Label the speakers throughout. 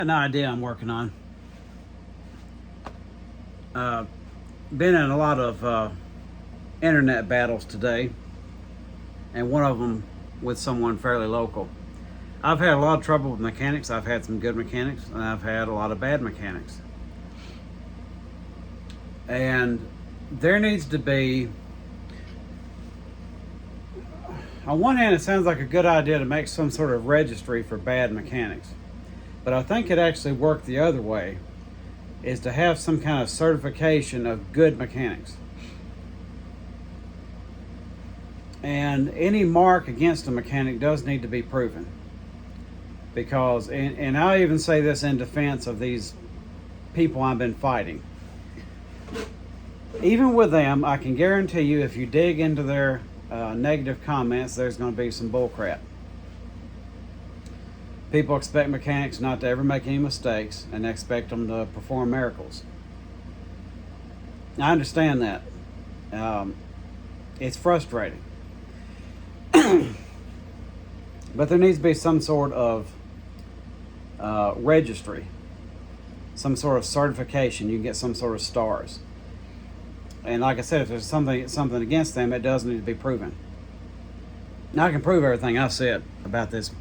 Speaker 1: An idea I'm working on. Been in a lot of internet battles today, and one of them with someone fairly local. I've had a lot of trouble with mechanics. I've had some good mechanics, and I've had a lot of bad mechanics. And there needs to be, on one hand, it sounds like a good idea to make some sort of registry for bad mechanics. But I think it actually worked the other way, is to have some kind of certification of good mechanics. And any mark against a mechanic does need to be proven. Because, and I even say this in defense of these people I've been fighting. Even with them, I can guarantee you if you dig into their negative comments, there's going to be some bullcrap. People expect mechanics not to ever make any mistakes and expect them to perform miracles. I understand that. It's frustrating. But there needs to be some sort of registry, some sort of certification. You can get some sort of stars. And like I said, if there's something against them, it does need to be proven. Now I can prove everything I said about these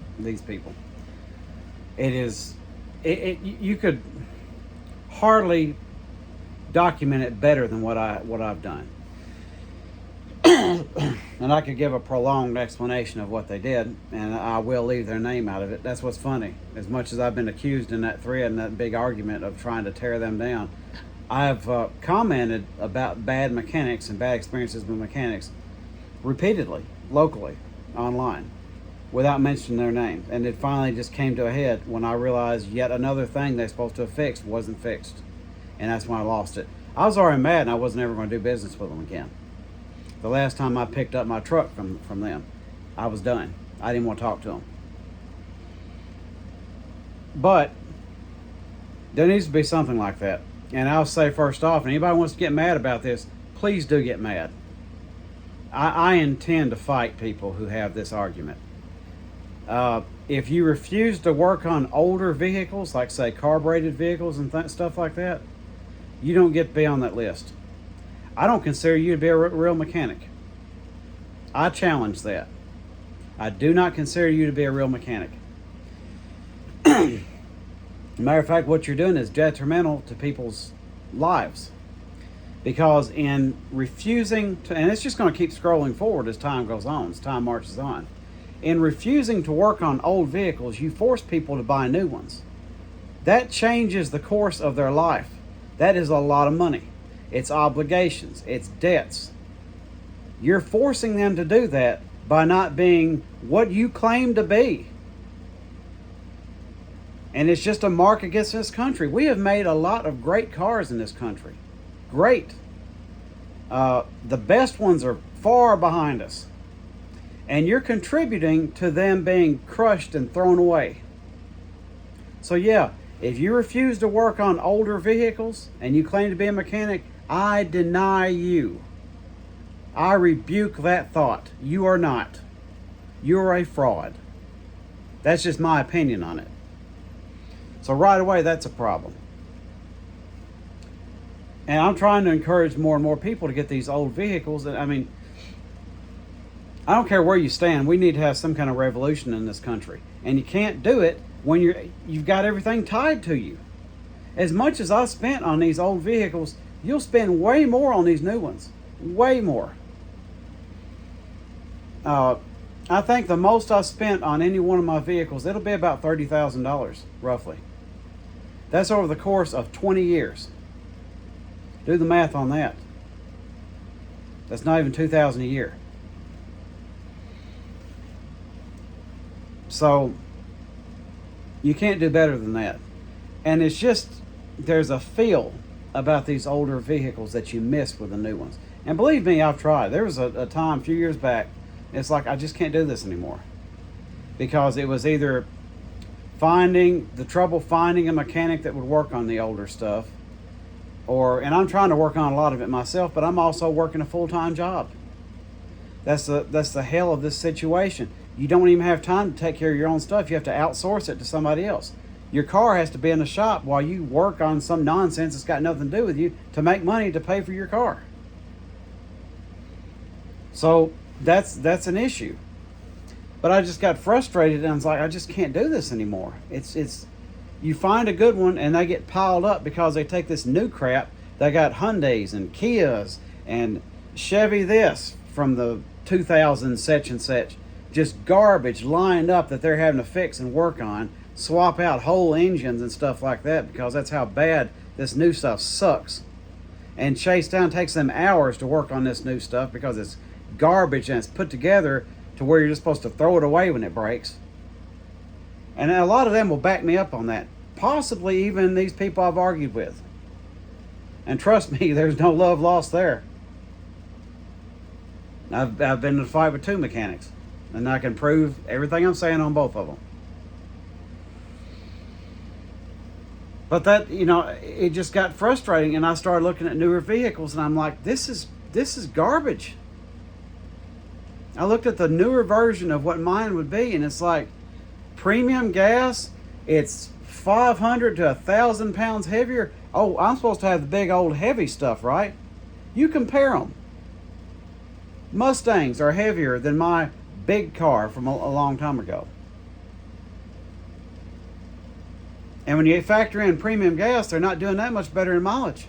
Speaker 1: people. You could hardly document it better than what I've done. And I could give a prolonged explanation of what they did, and I will leave their name out of it. That's what's funny. As much as I've been accused in that thread and that big argument of trying to tear them down, I've commented about bad mechanics and bad experiences with mechanics repeatedly, locally, online, without mentioning their name. And it finally just came to a head when I realized yet another thing they're supposed to have fixed wasn't fixed. And that's when I lost it. I was already mad and I wasn't ever going to do business with them again. The last time I picked up my truck from them, I was done. I didn't want to talk to them. But there needs to be something like that. And I'll say first off, and anybody wants to get mad about this, please do get mad. I intend to fight people who have this argument. If you refuse to work on older vehicles, like say carbureted vehicles and stuff like that, you don't get to be on that list. I don't consider you to be a real mechanic. I challenge that. I do not consider you to be a real mechanic. Matter of fact, what you're doing is detrimental to people's lives. Because in refusing to, and it's just going to keep scrolling forward as time goes on, as time marches on. In refusing to work on old vehicles, you force people to buy new ones. That changes the course of their life. That is a lot of money. It's obligations. It's debts. You're forcing them to do that by not being what you claim to be. And it's just a mark against this country. We have made a lot of great cars in this country. Great. The best ones are far behind us. And you're contributing to them being crushed and thrown away. So yeah, if you refuse to work on older vehicles and you claim to be a mechanic, I deny you. I rebuke that thought. You are not. You are a fraud. That's just my opinion on it. So right away, that's a problem. And I'm trying to encourage more and more people to get these old vehicles. I mean, I don't care where you stand. We need to have some kind of revolution in this country. And you can't do it when you've got everything tied to you. As much as I spent on these old vehicles, you'll spend way more on these new ones. Way more. I think the most I spent on any one of my vehicles, it'll be about $30,000, roughly. That's over the course of 20 years. Do the math on that. That's not even $2,000 a year. So you can't do better than that. And it's just, there's a feel about these older vehicles that you miss with the new ones. And believe me, I've tried. There was a time a few years back, it's like I just can't do this anymore. Because it was either finding a mechanic that would work on the older stuff, and I'm trying to work on a lot of it myself, but I'm also working a full-time job. That's the hell of this situation. You don't even have time to take care of your own stuff. You have to outsource it to somebody else. Your car has to be in the shop while you work on some nonsense that's got nothing to do with you to make money to pay for your car. So that's an issue. But I just got frustrated, and I was like, I just can't do this anymore. It's you find a good one and they get piled up because they take this new crap. They got Hyundais and Kias and Chevy this from the 2000 such and such. Just garbage lined up that they're having to fix and work on. Swap out whole engines and stuff like that because that's how bad this new stuff sucks. And chase down takes them hours to work on this new stuff because it's garbage and it's put together to where you're just supposed to throw it away when it breaks. And a lot of them will back me up on that. Possibly even these people I've argued with. And trust me, there's no love lost there. I've been in a fight with 2 mechanics. And I can prove everything I'm saying on both of them. But that, it just got frustrating, and I started looking at newer vehicles, and I'm like, this is garbage. I looked at the newer version of what mine would be, and it's like premium gas. It's 500 to 1,000 pounds heavier. Oh, I'm supposed to have the big old heavy stuff, right? You compare them. Mustangs are heavier than my big car from a long time ago. And when you factor in premium gas, they're not doing that much better in mileage.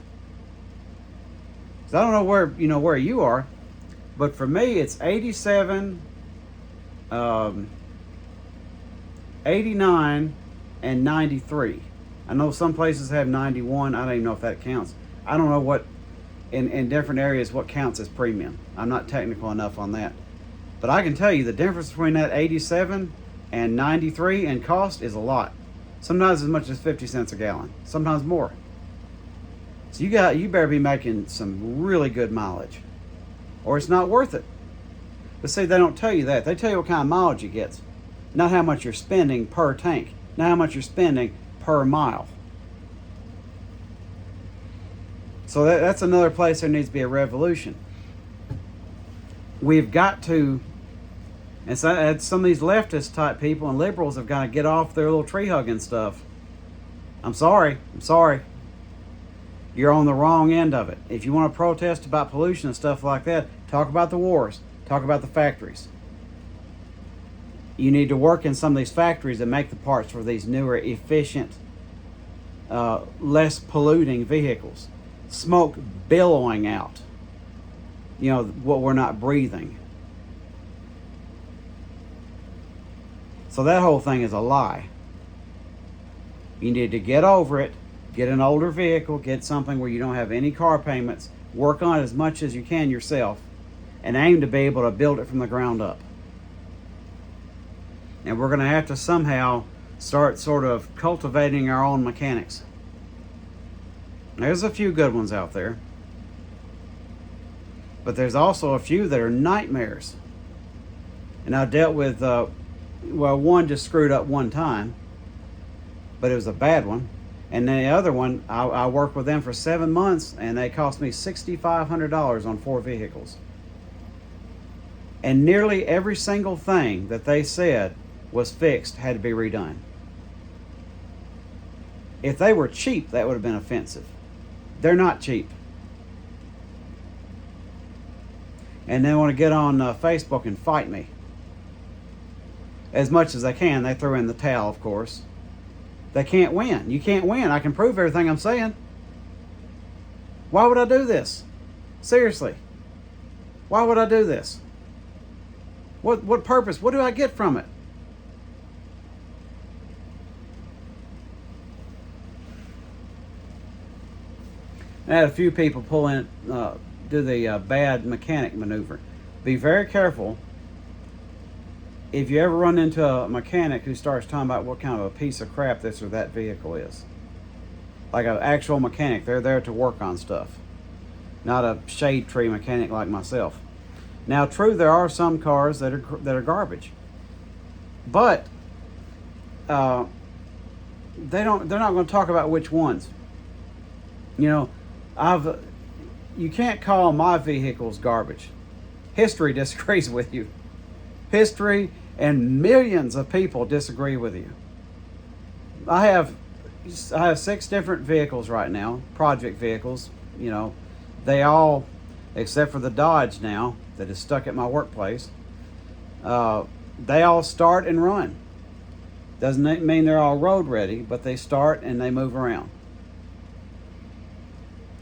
Speaker 1: So I don't know where you are, but for me it's 87, 89, and 93. I know some places have 91. I don't even know if that counts. I don't know what in different areas what counts as premium. I'm not technical enough on that. But I can tell you the difference between that 87 and 93 in cost is a lot. Sometimes as much as 50 cents a gallon, sometimes more. So you better be making some really good mileage, or it's not worth it. But see, they don't tell you that. They tell you what kind of mileage it gets, not how much you're spending per tank, not how much you're spending per mile. So that's another place there needs to be a revolution. We've got to, and so some of these leftist type people and liberals have got to get off their little tree hugging stuff. I'm sorry. You're on the wrong end of it. If you want to protest about pollution and stuff like that, talk about the wars. Talk about the factories. You need to work in some of these factories that make the parts for these newer, efficient, less polluting vehicles. Smoke billowing out. What we're not breathing. So that whole thing is a lie. You need to get over it, get an older vehicle, get something where you don't have any car payments, work on it as much as you can yourself, and aim to be able to build it from the ground up. And we're going to have to somehow start sort of cultivating our own mechanics. There's a few good ones out there, but there's also a few that are nightmares. And I dealt with one just screwed up one time, but it was a bad one. And the other one, I worked with them for 7 months, and they cost me $6,500 on 4 vehicles. And nearly every single thing that they said was fixed had to be redone. If they were cheap, that would have been offensive. They're not cheap. And they want to get on Facebook and fight me. As much as they can. They throw in the towel, of course. They can't win. You can't win. I can prove everything I'm saying. Why would I do this? Seriously. Why would I do this? What purpose? What do I get from it? I had a few people pull in, do the bad mechanic maneuver. Be very careful. If you ever run into a mechanic who starts talking about what kind of a piece of crap this or that vehicle is, like an actual mechanic, they're there to work on stuff, not a shade tree mechanic like myself. Now, true, there are some cars that are garbage, but they're not going to talk about which ones. You can't call my vehicles garbage. History disagrees with you. History and millions of people disagree with you. I have 6 different vehicles right now, project vehicles. You know, they all, except for the Dodge now that is stuck at my workplace, they all start and run. Doesn't mean they're all road ready, but they start and they move around.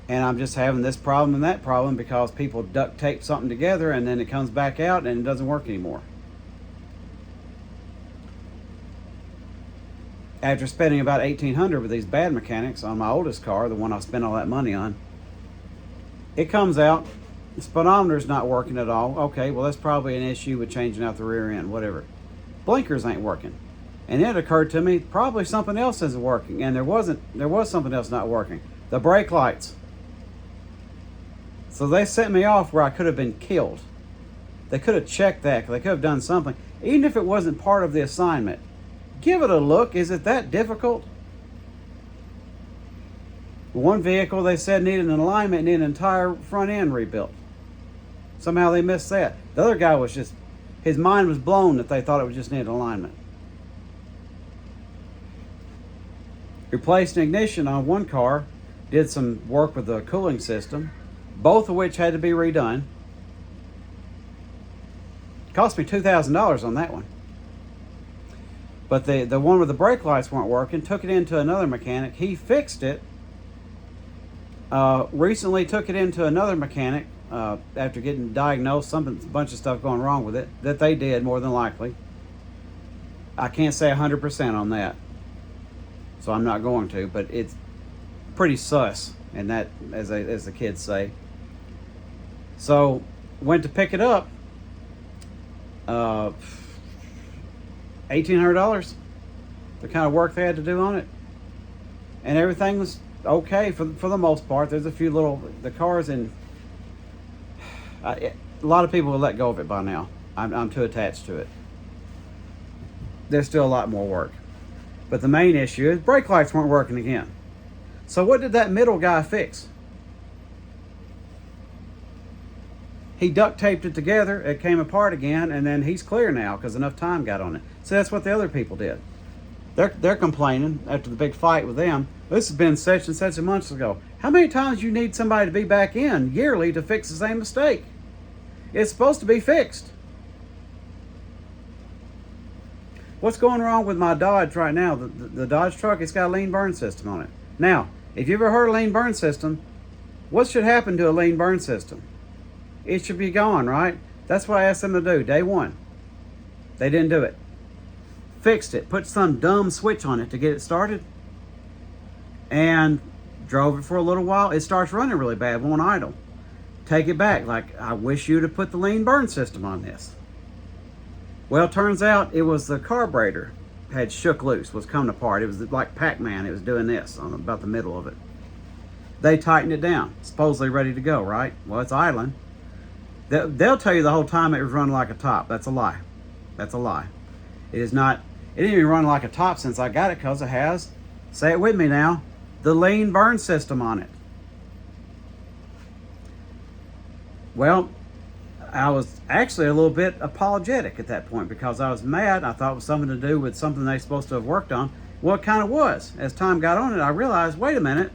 Speaker 1: And I'm just having this problem and that problem because people duct tape something together and then it comes back out and it doesn't work anymore. After spending about $1,800 with these bad mechanics on my oldest car, the one I spent all that money on, it comes out, the speedometer's not working at all. Okay, well that's probably an issue with changing out the rear end, whatever. Blinkers ain't working. And then it occurred to me, probably something else isn't working. And there was something else not working. The brake lights. So they sent me off where I could have been killed. They could have checked that. They could have done something. Even if it wasn't part of the assignment. Give it a look. Is it that difficult? One vehicle they said needed an alignment and needed an entire front end rebuilt. Somehow they missed that. The other guy was just, his mind was blown that they thought it would just need an alignment. Replaced an ignition on one car, did some work with the cooling system, both of which had to be redone. Cost me $2,000 on that one. But the one where the brake lights weren't working, took it into another mechanic. He fixed it. Recently took it into another mechanic after getting diagnosed, a bunch of stuff going wrong with it, that they did more than likely. I can't say 100% on that, so I'm not going to, but it's pretty sus, and that, as the kids say. So went to pick it up, $1,800, the kind of work they had to do on it, and everything was okay for the most part. There's a few the cars, and a lot of people will let go of it by now. I'm too attached to it. There's still a lot more work. But the main issue is brake lights weren't working again. So what did that middle guy fix? He duct taped it together, it came apart again, and then he's clear now because enough time got on it. So that's what the other people did. They're complaining after the big fight with them. This has been such and such a months ago. How many times do you need somebody to be back in yearly to fix the same mistake? It's supposed to be fixed. What's going wrong with my Dodge right now? The Dodge truck, it's got a lean burn system on it. Now, if you ever heard of a lean burn system, what should happen to a lean burn system? It should be gone, right? That's what I asked them to do, day one. They didn't do it. Fixed it, put some dumb switch on it to get it started, and drove it for a little while. It starts running really bad, won't idle. Take it back, like, I wish you'd have put the lean burn system on this. Well, it turns out it was the carburetor had shook loose, was coming apart. It was like Pac-Man, it was doing this on about the middle of it. They tightened it down, supposedly ready to go, right? Well, it's idling. They'll tell you the whole time it was running like a top. That's a lie. That's a lie. It is not. It didn't even run like a top since I got it, because it has, say it with me now, the lean burn system on it. Well, I was actually a little bit apologetic at that point because I was mad. I thought it was something to do with something they're supposed to have worked on. Well, it kind of was. As time got on it, I realized, wait a minute,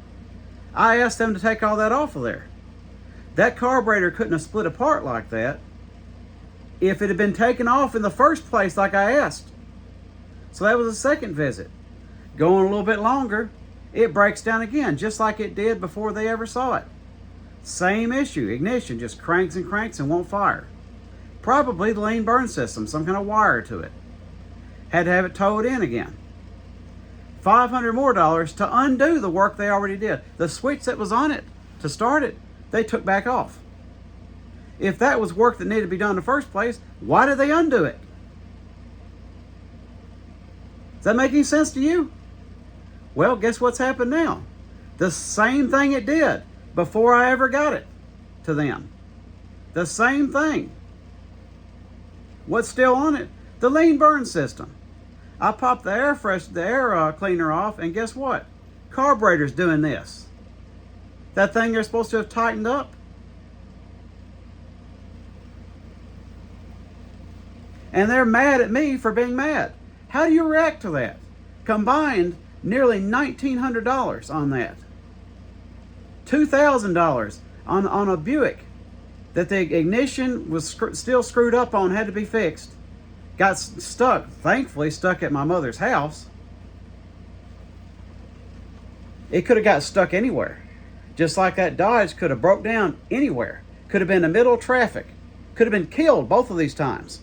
Speaker 1: I asked them to take all that off of there. That carburetor couldn't have split apart like that if it had been taken off in the first place like I asked. So that was a second visit. Going a little bit longer, it breaks down again, just like it did before they ever saw it. Same issue, ignition just cranks and won't fire. Probably the lean burn system, some kind of wire to it. Had to have it towed in again. $500 more to undo the work they already did. The switch that was on it to start it, they took back off. If that was work that needed to be done in the first place, why did they undo it? Does that make any sense to you? Well, guess what's happened now? The same thing it did before I ever got it to them. The same thing. What's still on it? The lean burn system. I popped the air cleaner off, and guess what? Carburetor's doing this. That thing they're supposed to have tightened up. And they're mad at me for being mad. How do you react to that? Combined nearly $1,900 on that. $2,000 on a Buick that the ignition was still screwed up on, had to be fixed. Got stuck, thankfully stuck at my mother's house. It could have got stuck anywhere. Just like that Dodge could have broke down anywhere. Could have been in the middle of traffic. Could have been killed both of these times.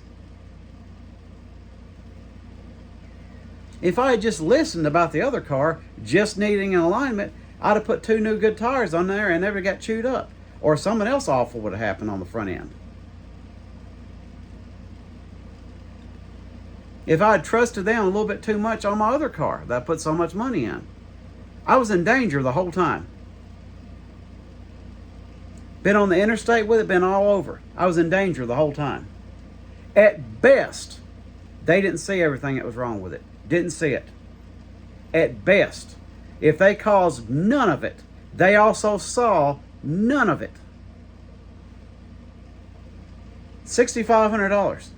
Speaker 1: If I had just listened about the other car just needing an alignment, I'd have put 2 new good tires on there and never got chewed up. Or something else awful would have happened on the front end. If I had trusted them a little bit too much on my other car that I put so much money in, I was in danger the whole time. Been on the interstate with it, been all over. I was in danger the whole time. At best, they didn't see everything that was wrong with it. Didn't see it. At best. If they caused none of it, they also saw none of it. $6,500.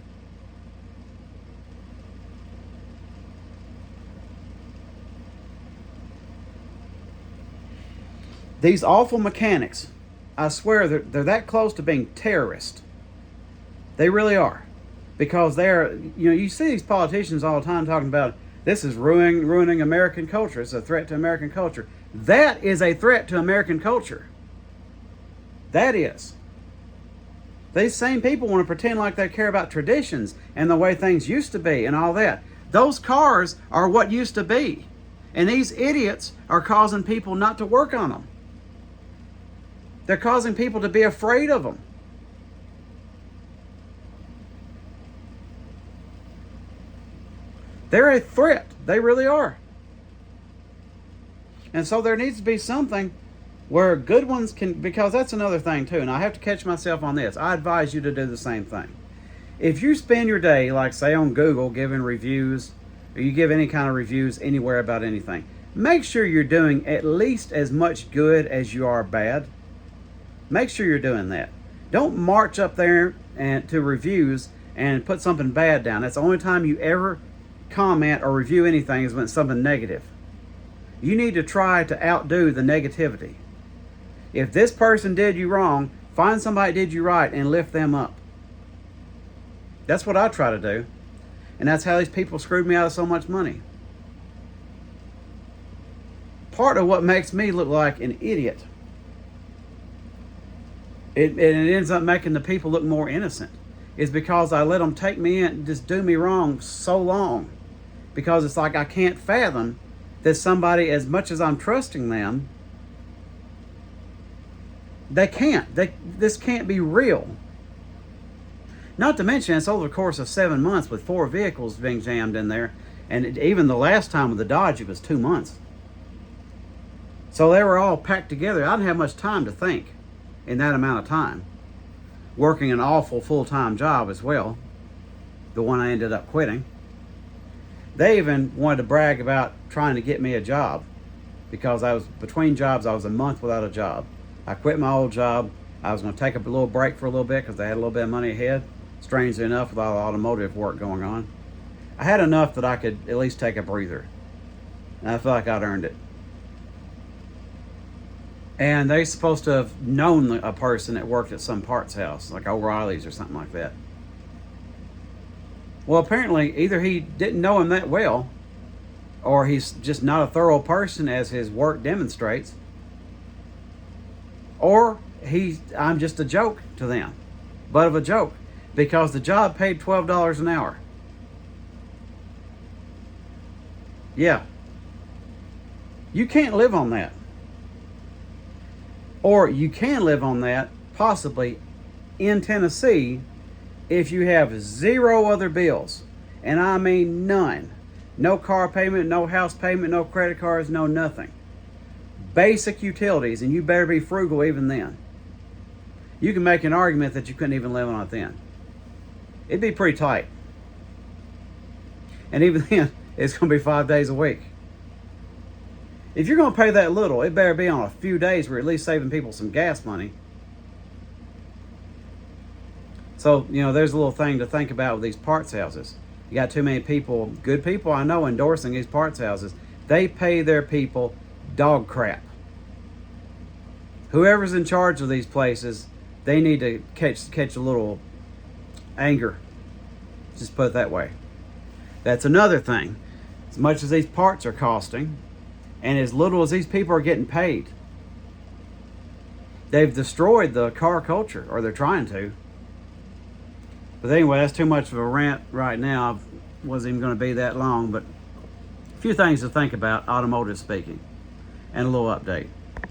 Speaker 1: These awful mechanics, I swear they're that close to being terrorists. They really are. Because you see these politicians all the time talking about this is ruining American culture. It's a threat to American culture. That is a threat to American culture. That is. These same people want to pretend like they care about traditions and the way things used to be and all that. Those cars are what used to be. And these idiots are causing people not to work on them. They're causing people to be afraid of them. They're a threat. They really are. And so there needs to be something where good ones can, because that's another thing too, and I have to catch myself on this. I advise you to do the same thing. If you spend your day, like say on Google, giving reviews, or you give any kind of reviews anywhere about anything, make sure you're doing at least as much good as you are bad. Make sure you're doing that. Don't march up there and to reviews and put something bad down. That's the only time you ever comment or review anything is when it's something negative. You need to try to outdo the negativity. If this person did you wrong, find somebody that did you right and lift them up. That's what I try to do. And that's how these people screwed me out of so much money. Part of what makes me look like an idiot, it ends up making the people look more innocent, is because I let them take me in and just do me wrong so long. Because it's like I can't fathom that somebody, as much as I'm trusting them, they can't. This can't be real. Not to mention, it's over the course of 7 months with 4 vehicles being jammed in there. And even the last time with the Dodge, it was 2 months. So they were all packed together. I didn't have much time to think in that amount of time. Working an awful full-time job as well. The one I ended up quitting. They even wanted to brag about trying to get me a job. Because I was between jobs, I was a month without a job. I quit my old job. I was going to take a little break for a little bit because I had a little bit of money ahead. Strangely enough, with all the automotive work going on. I had enough that I could at least take a breather. And I felt like I'd earned it. And they're supposed to have known a person that worked at some parts house, like O'Reilly's or something like that. Well, apparently, either he didn't know him that well, or he's just not a thorough person as his work demonstrates, or I'm just a joke to them. Butt of a joke. Because the job paid $12 an hour. Yeah. You can't live on that. Or you can live on that, possibly, in Tennessee, if you have 0 other bills. And I mean none. No car payment, no house payment, no credit cards, no nothing. Basic utilities, and you better be frugal even then. You can make an argument that you couldn't even live on it then. It'd be pretty tight. And even then, it's going to be 5 days a week. If you're going to pay that little, it better be on a few days where you're at least saving people some gas money. So, there's a little thing to think about with these parts houses. You got too many people, good people I know, endorsing these parts houses. They pay their people dog crap. Whoever's in charge of these places, they need to catch a little anger. Just put it that way. That's another thing. As much as these parts are costing, and as little as these people are getting paid, they've destroyed the car culture, or they're trying to. But anyway, that's too much of a rant right now. I wasn't even going to be that long, but a few things to think about, automotive speaking, and a little update.